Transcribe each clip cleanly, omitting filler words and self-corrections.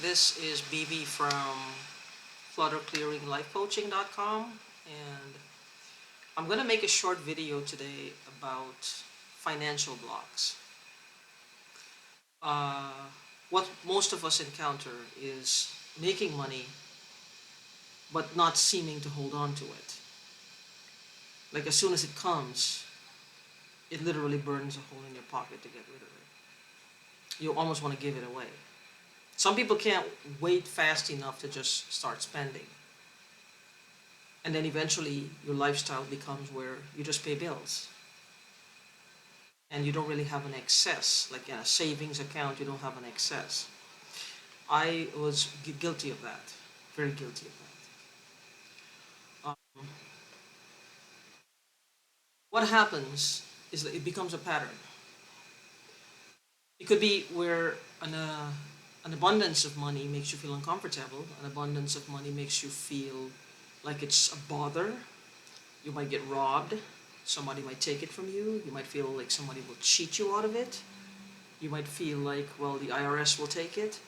This is BB from clutterclearinglifecoaching.com, and I'm going to make a short video today about financial blocks. What most of us encounter is making money but not seeming to hold on to it. Like as soon as it comes, it literally burns a hole in your pocket to get rid of it. You almost want to give it away. Some people can't wait fast enough to just start spending. And then eventually your lifestyle becomes where you just pay bills. And you don't really have an excess. Like in a savings account, you don't have an excess. I was guilty of that. Very guilty of that. What happens is that it becomes a pattern. It could be where an abundance of money makes you feel uncomfortable. An abundance of money makes you feel like it's a bother. You might get robbed. Somebody might take it from you. You might feel like somebody will cheat you out of it. You might feel like, well, the IRS will take it.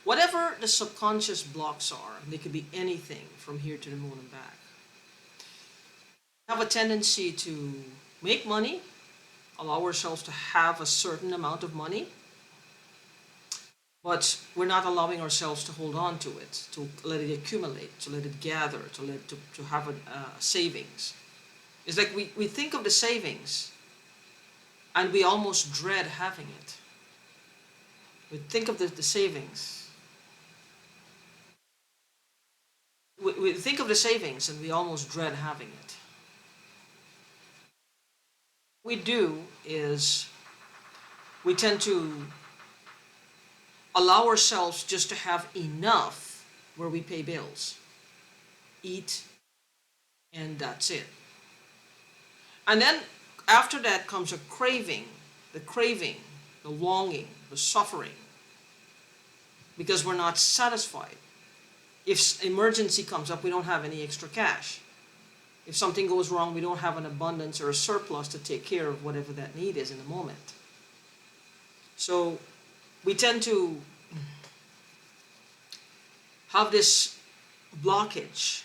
Whatever the subconscious blocks are, and they could be anything from here to the moon and back, have a tendency to make money, allow ourselves to have a certain amount of money, but we're not allowing ourselves to hold on to it, to let it accumulate, to let it gather, to have a savings. It's like we think of the savings and we almost dread having it. We think of the savings. We think of the savings and we almost dread having it. What we do is we tend to allow ourselves just to have enough where we pay bills, eat, and that's it. And then after that comes a craving, the longing, the suffering, because we're not satisfied. If emergency comes up, we don't have any extra cash. If something goes wrong, we don't have an abundance or a surplus to take care of whatever that need is in the moment. So we tend to have this blockage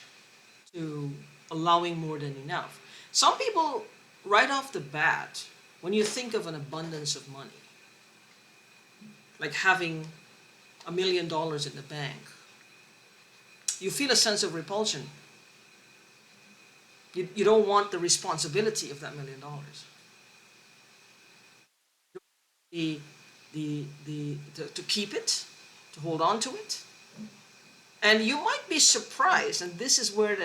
to allowing more than enough. Some people, right off the bat, when you think of an abundance of money, like having $1 million in the bank, you feel a sense of repulsion. You don't want the responsibility of that $1 million. To keep it, to hold on to it. And you might be surprised, and this is where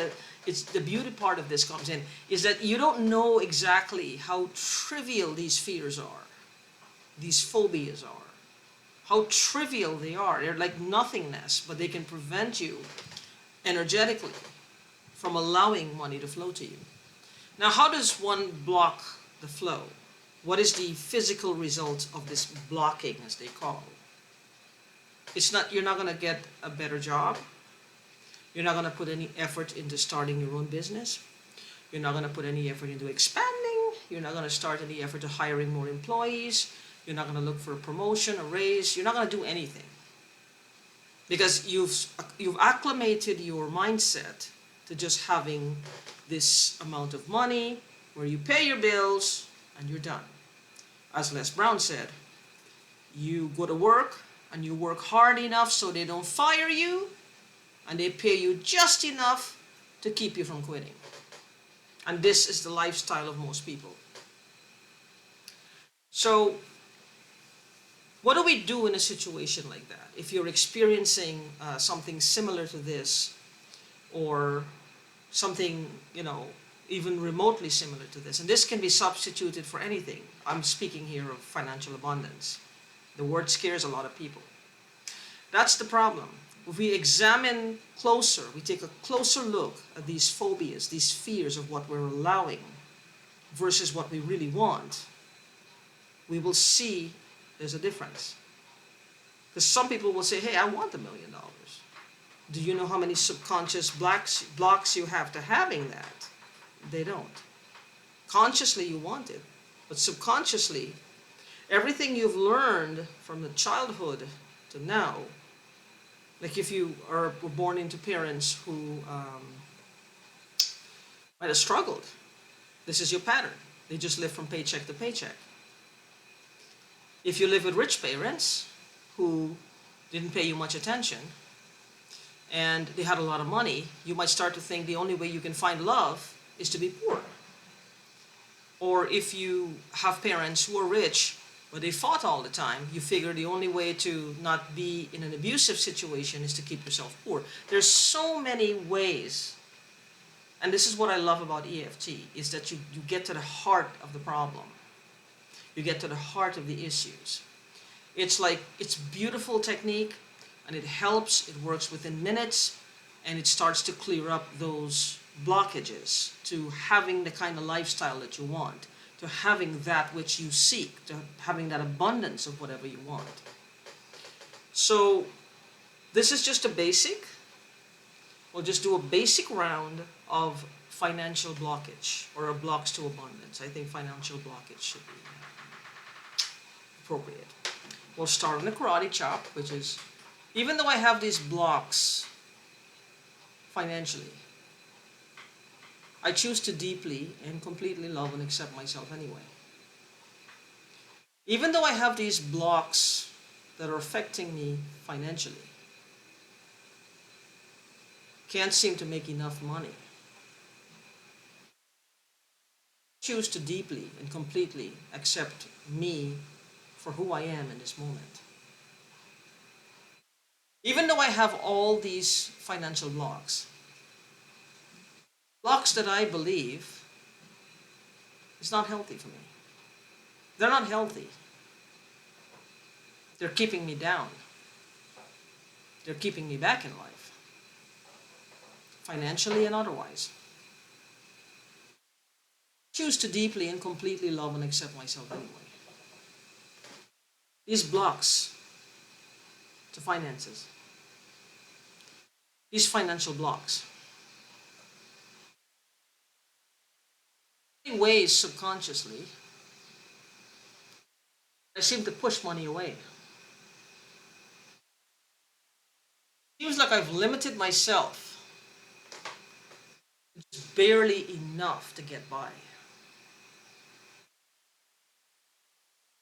the beauty part of this comes in, is that you don't know exactly how trivial these fears are, these phobias are, how trivial they are. They're like nothingness, but they can prevent you energetically from allowing money to flow to you. Now, how does one block the flow? What is the physical result of this blocking, as they call it? You're not going to get a better job. You're not going to put any effort into starting your own business. You're not going to put any effort into expanding. You're not going to start any effort to hiring more employees. You're not going to look for a promotion, a raise. You're not going to do anything. Because you've acclimated your mindset to just having this amount of money where you pay your bills and you're done. As Les Brown said, you go to work and you work hard enough so they don't fire you, and they pay you just enough to keep you from quitting. And this is the lifestyle of most people. So what do we do in a situation like that? If you're experiencing something similar to this, or something, even remotely similar to this, and this can be substituted for anything. I'm speaking here of financial abundance. The word scares a lot of people. That's the problem. If we examine closer, we take a closer look at these phobias, these fears of what we're allowing versus what we really want, we will see there's a difference. Because some people will say, hey, I want $1 million. Do you know how many subconscious blocks you have to having that? They don't. Consciously you want it, but subconsciously, everything you've learned from the childhood to now Like if you were born into parents who might have struggled, this is your pattern. They just live from paycheck to paycheck. If you live with rich parents who didn't pay you much attention and they had a lot of money, you might start to think the only way you can find love is to be poor. Or if you have parents who are rich but they fought all the time, you figure the only way to not be in an abusive situation is to keep yourself poor. There's so many ways, and this is what I love about EFT, is that you get to the heart of the problem. You get to the heart of the issues. It's beautiful technique, and it helps, it works within minutes, and it starts to clear up those blockages to having the kind of lifestyle that you want, to having that which you seek, to having that abundance of whatever you want. So this is just a basic. We'll just do a basic round of financial blockage or a blocks to abundance. I think financial blockage should be appropriate. We'll start on the karate chop, which is, even though I have these blocks financially, I choose to deeply and completely love and accept myself anyway. Even though I have these blocks that are affecting me financially, can't seem to make enough money, choose to deeply and completely accept me for who I am in this moment. Even though I have all these financial blocks that I believe is not healthy for me. They're not healthy. They're keeping me down. They're keeping me back in life, financially and otherwise. Choose to deeply and completely love and accept myself anyway. These blocks to finances, these financial blocks, in ways subconsciously, I seem to push money away. Seems like I've limited myself. It's barely enough to get by.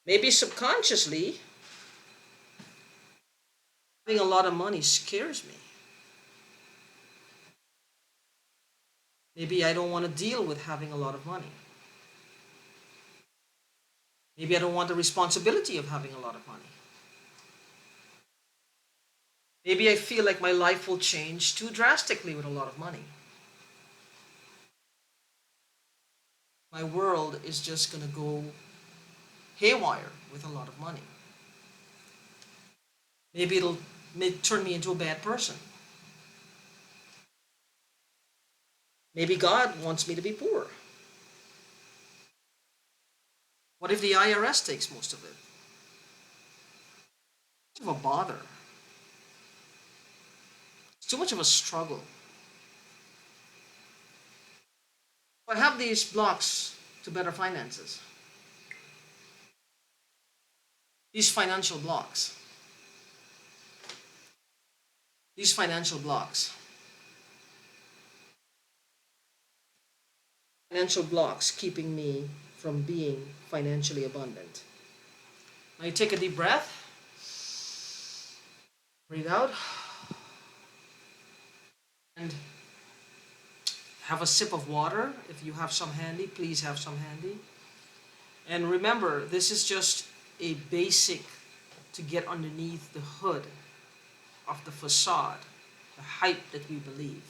Maybe subconsciously, having a lot of money scares me. Maybe I don't want to deal with having a lot of money. Maybe I don't want the responsibility of having a lot of money. Maybe I feel like my life will change too drastically with a lot of money. My world is just going to go haywire with a lot of money. Maybe it'll turn me into a bad person. Maybe God wants me to be poor. What if the IRS takes most of it? Too much of a bother. It's too much of a struggle. I have these blocks to better finances. These financial blocks. These financial blocks. Financial blocks keeping me from being financially abundant. Now you take a deep breath. Breathe out. And have a sip of water. If you have some handy, please have some handy. And remember, this is just a basic to get underneath the hood of the facade, the hype that we believe,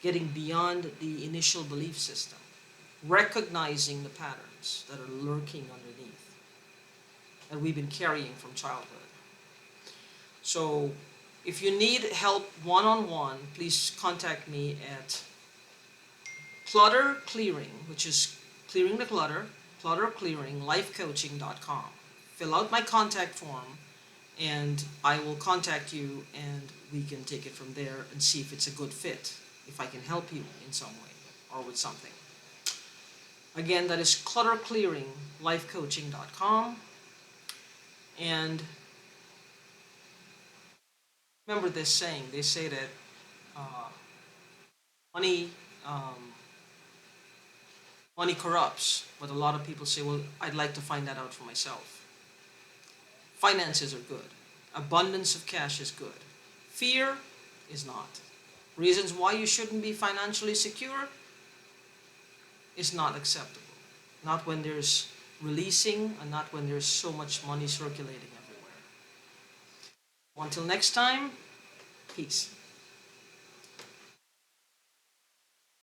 getting beyond the initial belief system, recognizing the patterns that are lurking underneath that we've been carrying from childhood. So if you need help one-on-one, please contact me at clutter clearing, which is clearing the clutter, clutterclearinglifecoaching.com. Fill out my contact form and I will contact you and we can take it from there and see if it's a good fit, if I can help you in some way or with something. Again, that is clutterclearinglifecoaching.com. And remember this saying. They say that uh, money um, money corrupts, but a lot of people say, well, I'd like to find that out for myself. Finances are good. Abundance of cash is good. Fear is not. Reasons why you shouldn't be financially secure is not acceptable. Not when there's releasing and not when there's so much money circulating everywhere. Until next time, peace.